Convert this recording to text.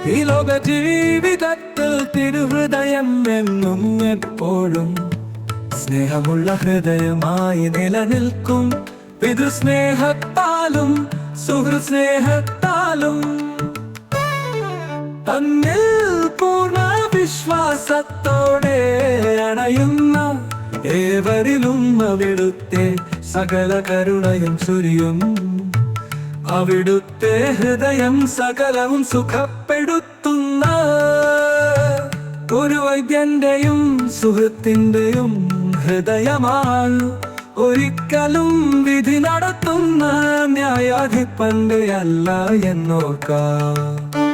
ഈ ലോക ജീവിതത്തിൽ തിരുഹൃദയം എന്നും എപ്പോഴും സ്നേഹമുള്ള ഹൃദയമായി നിലനിൽക്കും. പിതൃസ്നേഹത്താലും സുഹൃസ്നേഹത്താലും തന്നിൽ പൂർണ്ണ വിശ്വാസത്തോടെ അണയുന്ന ഏവരിലും അവിടുത്തെ സകല കരുണയും ചൊരിയും. അവിടുത്തെ ഹൃദയം സകലവും സുഖപ്പെടുത്തുന്ന ഒരു വൈദ്യന്റെയും സുഹൃത്തിന്റെയും ഹൃദയമാണ്. ഒരിക്കലും വിധി നടത്തുന്ന ന്യായാധിപന്റെ അല്ല എന്നോർക്കാം.